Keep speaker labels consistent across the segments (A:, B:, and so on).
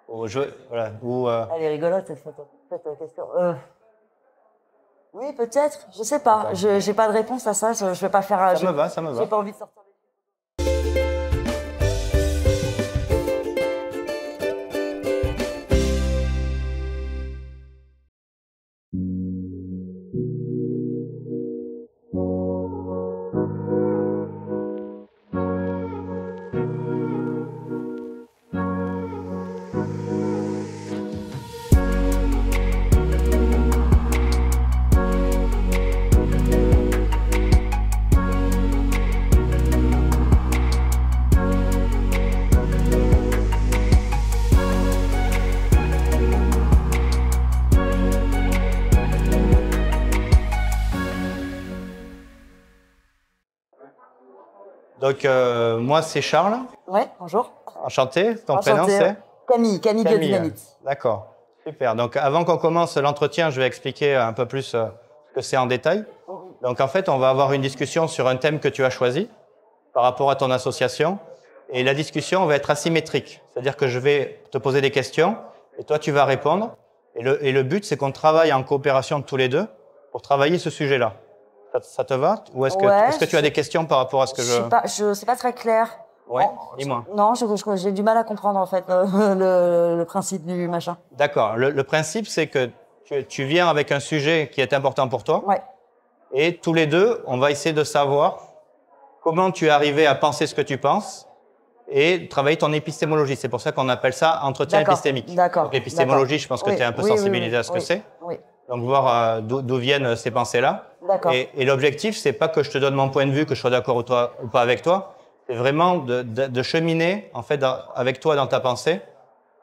A: au jeu, voilà, ou
B: Elle est rigolote cette question. Oui, peut-être. Je sais pas.
A: d'accord.
B: Je j'ai pas de réponse à ça. Je vais pas faire.
A: Ça me va, ça me
B: J'ai
A: va.
B: pas envie de sortir.
A: Donc, moi, c'est Charles.
B: Ouais. Bonjour.
A: Enchanté. Ton prénom,
B: Enchantée.
A: c'est
B: Camille
A: Camille.
B: Biodynamite.
A: D'accord. Super. Donc, avant qu'on commence l'entretien, je vais expliquer un peu plus ce que c'est en détail. Donc, en fait, on va avoir une discussion sur un thème que tu as choisi par rapport à ton association. Et la discussion va être asymétrique. C'est-à-dire que je vais te poser des questions et toi, tu vas répondre. Et le but, c'est qu'on travaille en coopération tous les deux pour travailler ce sujet-là. Ça te va? Ou est-ce que tu as des questions par rapport à ce que je...
B: C'est pas très clair.
A: Ouais, dis-moi.
B: Non, j'ai du mal à comprendre en fait le principe du machin.
A: D'accord. Le principe, c'est que tu viens avec un sujet qui est important pour toi.
B: Ouais.
A: Et tous les deux, on va essayer de savoir comment tu es arrivé à penser ce que tu penses et travailler ton épistémologie. C'est pour ça qu'on appelle ça entretien épistémique.
B: D'accord.
A: Donc l'épistémologie, je pense que tu es un peu sensibilisé à ce que c'est.
B: Oui.
A: Donc voir d'où viennent ces pensées-là.
B: D'accord.
A: Et l'objectif, c'est pas que je te donne mon point de vue, que je sois d'accord ou pas avec toi. C'est vraiment de cheminer en fait avec toi dans ta pensée,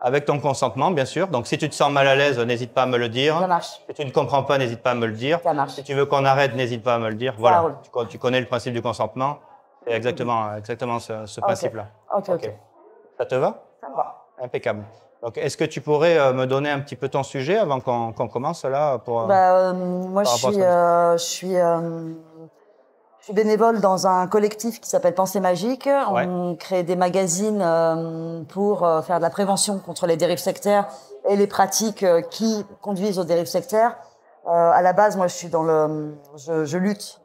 A: avec ton consentement, bien sûr. Donc si tu te sens mal à l'aise, n'hésite pas à me le dire.
B: Ça marche.
A: Si tu ne comprends pas, n'hésite pas à me le dire.
B: Ça marche.
A: Si tu veux qu'on arrête, n'hésite pas à me le dire. Voilà. Tu connais le principe du consentement. C'est exactement ce principe-là.
B: Ok.
A: Ça te va?
B: Ça me va.
A: Impeccable. Donc, est-ce que tu pourrais me donner un petit peu ton sujet avant qu'on commence là pour,
B: moi, je suis bénévole dans un collectif qui s'appelle Pensée Magique.
A: Ouais.
B: On crée des magazines pour faire de la prévention contre les dérives sectaires et les pratiques qui conduisent aux dérives sectaires. À la base, moi, je lutte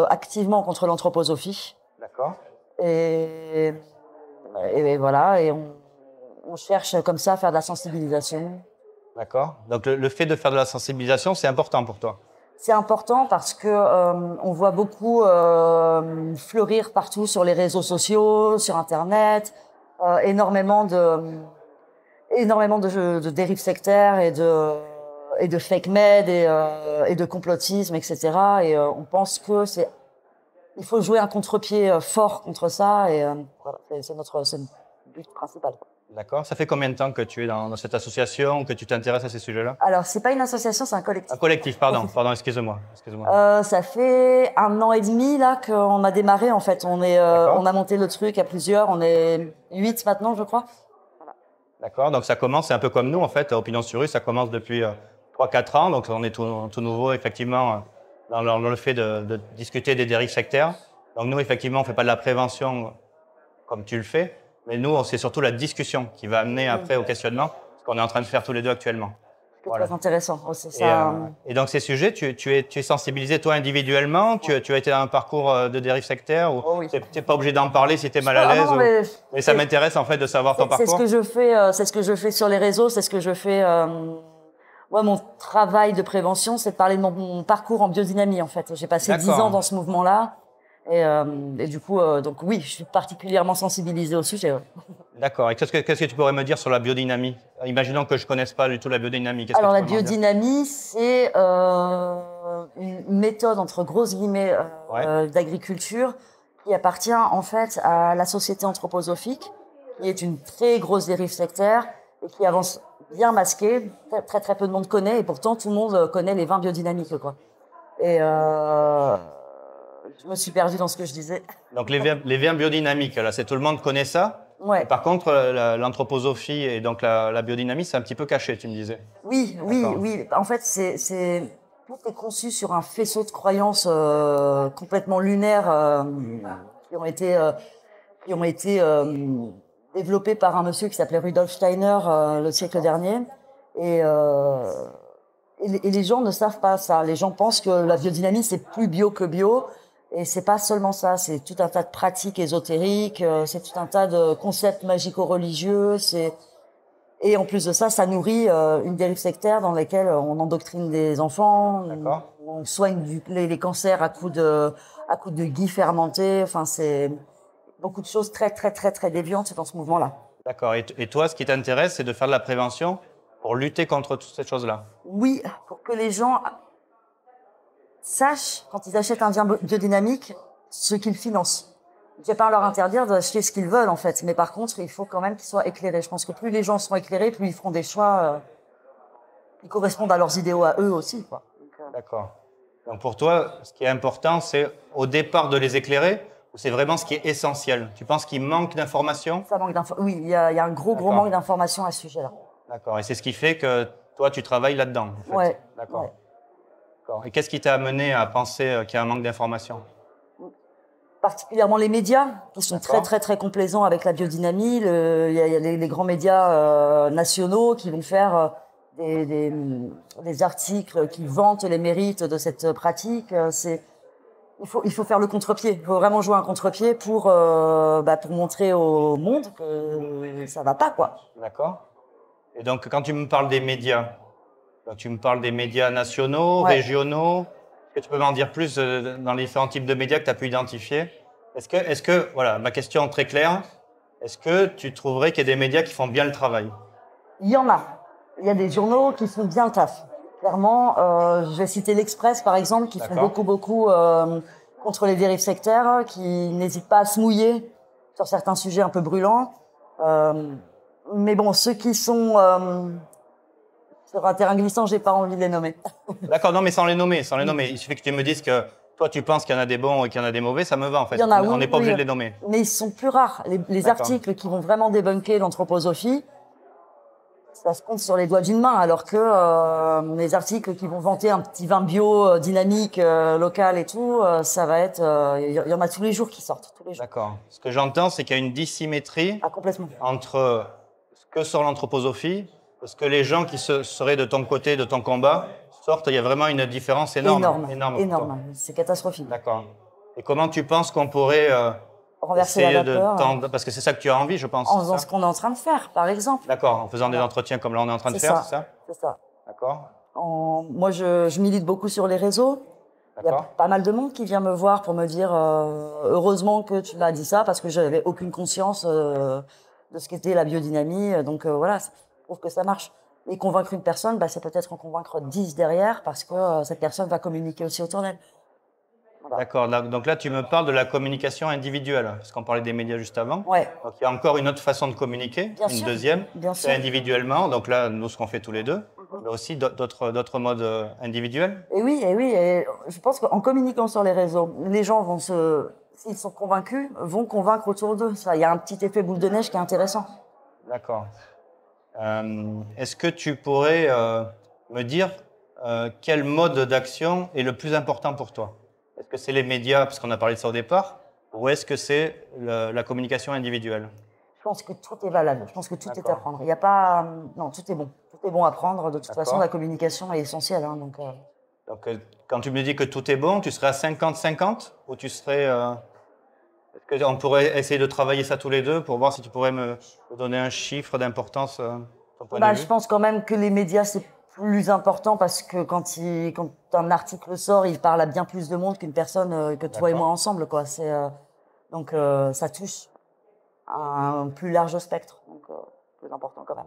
B: activement contre l'anthroposophie.
A: D'accord.
B: Et voilà, et on cherche comme ça à faire de la sensibilisation.
A: D'accord. Donc le fait de faire de la sensibilisation, c'est important pour toi.
B: C'est important parce que on voit beaucoup fleurir partout sur les réseaux sociaux, sur Internet, énormément de dérives sectaires et de fake med et de complotisme, etc. Et on pense que il faut jouer un contre-pied fort contre ça, et voilà, c'est notre but principal.
A: D'accord. Ça fait combien de temps que tu es dans cette association, que tu t'intéresses à ces sujets-là?
B: Alors, c'est pas une association, c'est un collectif.
A: Un collectif, pardon, excuse-moi.
B: Ça fait 1 an et demi là qu'on a démarré en fait. On a monté le truc à plusieurs. On est 8 maintenant, je crois. Voilà.
A: D'accord. Donc ça commence, c'est un peu comme nous en fait. Opinion sur rue, ça commence depuis 3-4 ans. Donc on est tout nouveau effectivement dans le fait de discuter des dérives sectaires. Donc nous effectivement, on fait pas de la prévention comme tu le fais. Mais nous, c'est surtout la discussion qui va amener après au questionnement, ce qu'on est en train de faire tous les deux actuellement.
B: C'est très intéressant aussi. Ça...
A: Et donc ces sujets, tu es sensibilisé toi individuellement, tu as été dans un parcours de dérive sectaire, ou tu n'es pas obligé d'en parler si tu es mal à l'aise. Mais ça m'intéresse en fait de savoir ton parcours.
B: C'est ce que je fais sur les réseaux, c'est ce que je fais. Moi, mon travail de prévention, c'est de parler de mon parcours en biodynamie en fait. J'ai passé 10 ans dans ce mouvement-là. Et du coup, donc oui, je suis particulièrement sensibilisée au sujet. Ouais.
A: D'accord. Et qu'est-ce que tu pourrais me dire sur la biodynamie? Imaginons que je ne connaisse pas du tout la biodynamie.
B: Alors la biodynamie, c'est une méthode entre grosses guillemets d'agriculture qui appartient en fait à la société anthroposophique, qui est une très grosse dérive sectaire et qui avance bien masquée. Très peu de monde connaît, et pourtant tout le monde connaît les vins biodynamiques, quoi. Et je me suis perdue dans ce que je disais.
A: Donc les vins biodynamiques, là, tout le monde connaît ça.
B: Ouais.
A: Par contre, l'anthroposophie et donc la biodynamie, c'est un petit peu caché, tu me disais.
B: Oui. En fait, tout est conçu sur un faisceau de croyances complètement lunaires qui ont été développé par un monsieur qui s'appelait Rudolf Steiner le siècle dernier. Et les gens ne savent pas ça. Les gens pensent que la biodynamie, c'est plus bio que bio. Et c'est pas seulement ça. C'est tout un tas de pratiques ésotériques. C'est tout un tas de concepts magico-religieux. Et en plus de ça, ça nourrit une dérive sectaire dans laquelle on endoctrine des enfants. On soigne les cancers à coups de ghee fermenté. Enfin, c'est beaucoup de choses très, très, très, très déviantes dans ce mouvement-là.
A: D'accord. Et toi, ce qui t'intéresse, c'est de faire de la prévention pour lutter contre toutes ces choses-là?
B: Oui, pour que les gens sachent, quand ils achètent un bien biodynamique, ce qu'ils financent. Je vais pas leur interdire d'acheter ce qu'ils veulent, en fait. Mais par contre, il faut quand même qu'ils soient éclairés. Je pense que plus les gens seront éclairés, plus ils feront des choix qui correspondent à leurs idéaux à eux aussi, quoi.
A: D'accord. Donc pour toi, ce qui est important, c'est au départ de les éclairer, ou c'est vraiment ce qui est essentiel? Tu penses qu'il manque d'informations?
B: Ça manque oui, il y a un gros manque d'informations à ce sujet-là.
A: D'accord. Et c'est ce qui fait que toi, tu travailles là-dedans, en fait.
B: Ouais.
A: D'accord.
B: Ouais.
A: Et qu'est-ce qui t'a amené à penser qu'il y a un manque d'informations?
B: Particulièrement les médias, qui sont très, très, très complaisants avec la biodynamie. Il y a les grands médias nationaux qui vont faire des articles qui vantent les mérites de cette pratique. Il faut faire le contre-pied. Il faut vraiment jouer un contre-pied pour montrer au monde que ça va pas, quoi.
A: D'accord. Et donc, quand tu me parles des médias, tu me parles des médias nationaux, régionaux. Est-ce que tu peux m'en dire plus dans les différents types de médias que tu as pu identifier? Est-ce que, voilà, ma question très claire, est-ce que tu trouverais qu'il y a des médias qui font bien le travail?
B: Il y en a. Il y a des journaux qui font bien le taf. Clairement, je vais citer l'Express, par exemple, qui font beaucoup contre les dérives sectaires, qui n'hésitent pas à se mouiller sur certains sujets un peu brûlants. Mais bon, ceux qui sont sur un terrain glissant, j'ai pas envie de les nommer.
A: D'accord, non, mais sans les nommer. Il suffit que tu me dises que toi, tu penses qu'il y en a des bons et qu'il y en a des mauvais, ça me va en fait.
B: Il y en a,
A: on n'est pas obligé de les nommer.
B: Mais ils sont plus rares. Les articles qui vont vraiment débunker l'anthroposophie, ça se compte sur les doigts d'une main, alors que les articles qui vont vanter un petit vin bio, dynamique, local et tout, ça va être... Il y en a tous les jours qui sortent. Tous les jours.
A: D'accord. Ce que j'entends, c'est qu'il y a une dissymétrie entre ce que sort l'anthroposophie, ce que les gens qui seraient de ton côté, de ton combat, sortent. Il y a vraiment une différence énorme.
B: Énorme. C'est catastrophique.
A: D'accord. Et comment tu penses qu'on pourrait
B: renverser la vapeur,
A: parce que c'est ça que tu as envie, je pense.
B: En faisant ce qu'on est en train de faire, par exemple.
A: D'accord, en faisant des entretiens comme là on est en train de faire, c'est ça?
B: C'est ça.
A: D'accord.
B: Moi, je milite beaucoup sur les réseaux. Il y a pas mal de monde qui vient me voir pour me dire heureusement que tu m'as dit ça, parce que je n'avais aucune conscience de ce qu'était la biodynamie. Donc voilà, je trouve que ça marche. Et convaincre une personne, c'est peut-être en convaincre 10 derrière, parce que cette personne va communiquer aussi autour d'elle.
A: Voilà. D'accord. Donc là, tu me parles de la communication individuelle, parce qu'on parlait des médias juste avant.
B: Ouais.
A: Donc il y a encore une autre façon de communiquer, deuxième, c'est individuellement. Donc là, nous, ce qu'on fait tous les deux, mais aussi d'autres modes individuels.
B: Et oui. Et je pense qu'en communiquant sur les réseaux, les gens vont s'ils sont convaincus, vont convaincre autour d'eux. Il y a un petit effet boule de neige qui est intéressant.
A: D'accord. Est-ce que tu pourrais me dire quel mode d'action est le plus important pour toi? Est-ce que c'est les médias, parce qu'on a parlé de ça au départ, ou est-ce que c'est la communication individuelle?
B: Je pense que tout est valable. Je pense que tout est à prendre. Il y a pas... Non, tout est bon. Tout est bon à prendre. De toute façon, la communication est essentielle. Hein, donc
A: quand tu me dis que tout est bon, tu serais à 50-50 ou tu serais... Est-ce qu'on pourrait essayer de travailler ça tous les deux pour voir si tu pourrais me donner un chiffre d'importance ton point de vue?
B: Je pense quand même que les médias, c'est plus important parce que quand un article sort, il parle à bien plus de monde qu'une personne que toi et moi ensemble, quoi. Donc ça touche à un plus large spectre, donc plus important quand même.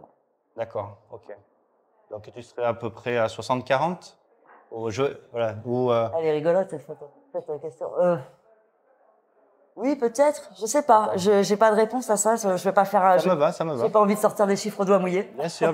A: D'accord, ok. Donc tu serais à peu près à 60-40 voilà,
B: Elle est rigolote cette question. Oui, peut-être, je sais pas. Je n'ai pas de réponse à ça. Je vais pas faire.
A: Ça me va.
B: J'ai pas envie de sortir des chiffres au doigt mouillé.
A: Bien sûr.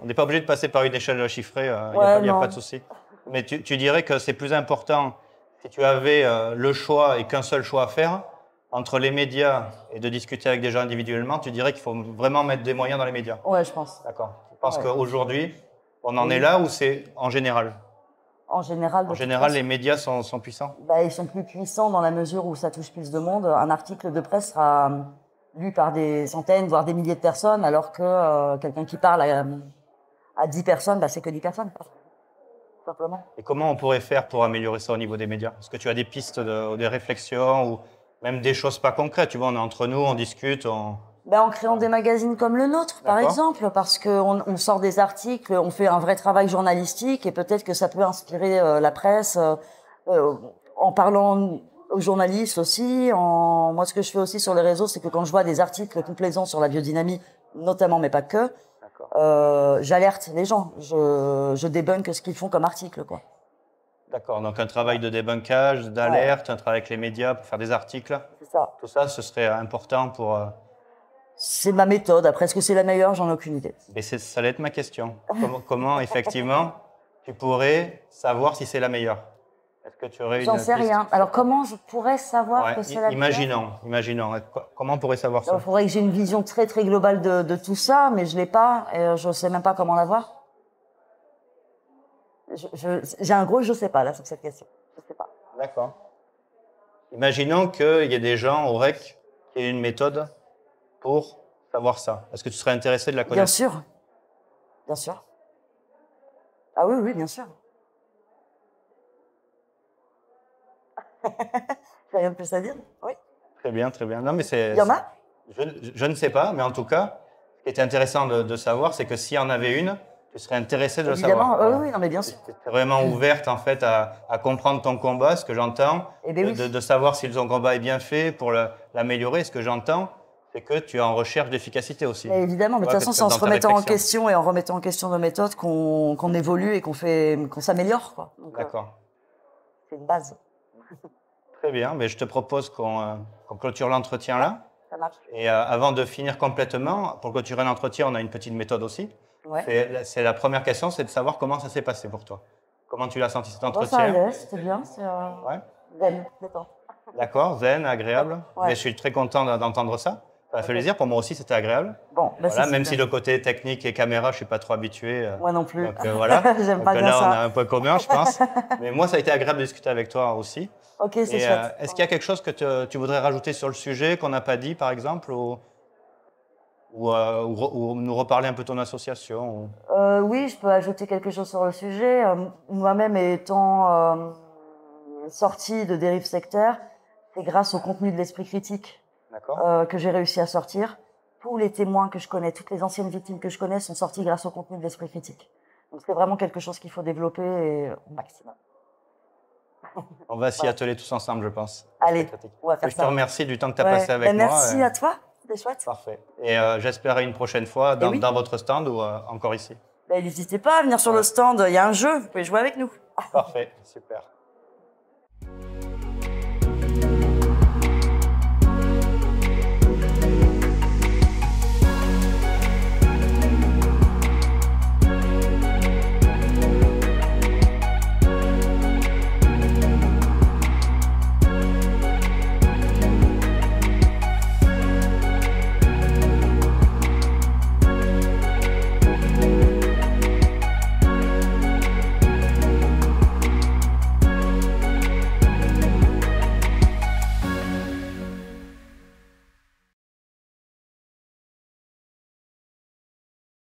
A: On n'est pas obligé de passer par une échelle chiffrée. Il n'y a pas de souci. Mais tu dirais que c'est plus important si tu avais le choix et qu'un seul choix à faire entre les médias et de discuter avec des gens individuellement. Tu dirais qu'il faut vraiment mettre des moyens dans les médias.
B: Ouais, je pense.
A: D'accord. Tu penses qu'aujourd'hui, on en est là ou c'est en général?
B: En général,
A: les médias sont puissants?
B: Ils sont plus puissants dans la mesure où ça touche plus de monde. Un article de presse sera lu par des centaines, voire des milliers de personnes, alors que quelqu'un qui parle à 10 personnes, bah, c'est que 10 personnes, simplement.
A: Et comment on pourrait faire pour améliorer ça au niveau des médias? Est-ce que tu as des pistes, des réflexions ou même des choses pas concrètes? Tu vois, on est entre nous, on discute,
B: Ben, en créant des magazines comme le nôtre, par exemple, parce qu'on sort des articles, on fait un vrai travail journalistique et peut-être que ça peut inspirer la presse en parlant aux journalistes aussi. Moi, ce que je fais aussi sur les réseaux, c'est que quand je vois des articles complaisants sur la biodynamie, notamment, mais pas que, j'alerte les gens. Je débunk ce qu'ils font comme article, quoi.
A: D'accord, donc un travail de débunkage, d'alerte, un travail avec les médias pour faire des articles.
B: C'est ça.
A: Tout ça, ce serait important pour...
B: C'est ma méthode. Après, est-ce que c'est la meilleure? J'en ai aucune idée.
A: Mais ça allait être ma question. Comment effectivement, tu pourrais savoir si c'est la meilleure? Est-ce que tu aurais
B: J'en sais rien. Alors, comment je pourrais savoir que c'est la meilleure?
A: Imaginons. Comment on pourrait savoir ça?
B: Il faudrait que j'ai une vision très, très globale de tout ça, mais je l'ai pas et je sais même pas comment l'avoir. J'ai un gros je sais pas, là, sur cette question. Je sais pas.
A: D'accord. Imaginons qu'il y ait des gens au REC qui aient une méthode pour savoir ça. Est-ce que tu serais intéressé de la connaître?
B: Bien sûr. Bien sûr. Ah oui, oui, bien sûr. J'ai rien de plus à dire? Oui.
A: Très bien, très bien. Non, mais
B: Il y en a?
A: Je ne sais pas, mais en tout cas, ce qui était intéressant de savoir, c'est que s'il y en avait une, tu serais intéressé de le savoir.
B: Évidemment, oui, non, mais bien sûr.
A: Tu es vraiment ouverte en fait à comprendre ton combat, ce que j'entends, de savoir si ton combat est bien fait pour l'améliorer. Ce que j'entends, c'est que tu es en recherche d'efficacité aussi.
B: Mais évidemment, mais de toute façon, c'est en se remettant en question et en remettant en question nos méthodes qu'on évolue et qu'on s'améliore, quoi.
A: D'accord.
B: C'est une base.
A: Très bien, mais je te propose qu'on clôture l'entretien là.
B: Ça marche.
A: Et avant de finir complètement, pour clôturer l'entretien, on a une petite méthode aussi. Ouais. C'est la première question, c'est de savoir comment ça s'est passé pour toi. Comment tu l'as senti cet entretien?
B: Ça allait, c'était bien.
A: Ouais.
B: Zen, détente.
A: D'accord, zen, agréable.
B: Ouais.
A: Mais je suis très content d'entendre ça. Ça fait plaisir. Pour moi aussi, c'était agréable.
B: Bon, bah
A: voilà, même si le côté technique et caméra, je suis pas trop habitué.
B: Moi non plus.
A: Donc voilà.
B: J'aime pas bien
A: là,
B: ça.
A: on a un point commun, je pense. Mais moi, ça a été agréable de discuter avec toi aussi.
B: Ok, c'est chouette.
A: Est-ce qu'il y a quelque chose que tu voudrais rajouter sur le sujet qu'on n'a pas dit, par exemple, ou nous reparler un peu de ton association
B: Oui, je peux ajouter quelque chose sur le sujet. Moi-même étant sortie de dérive sectaire, c'est grâce au contenu de l'esprit critique que j'ai réussi à sortir. Tous les témoins que je connais, toutes les anciennes victimes que je connais sont sorties grâce au contenu de l'esprit critique. Donc c'est vraiment quelque chose qu'il faut développer au maximum.
A: On va s'y atteler tous ensemble, je pense.
B: Allez, on va faire ça.
A: Je te remercie du temps que tu as passé avec moi.
B: Merci à toi, c'était chouette.
A: Parfait. Et j'espère une prochaine fois dans votre stand ou encore ici.
B: N'hésitez pas à venir sur le stand, il y a un jeu, vous pouvez jouer avec nous.
A: Parfait, super.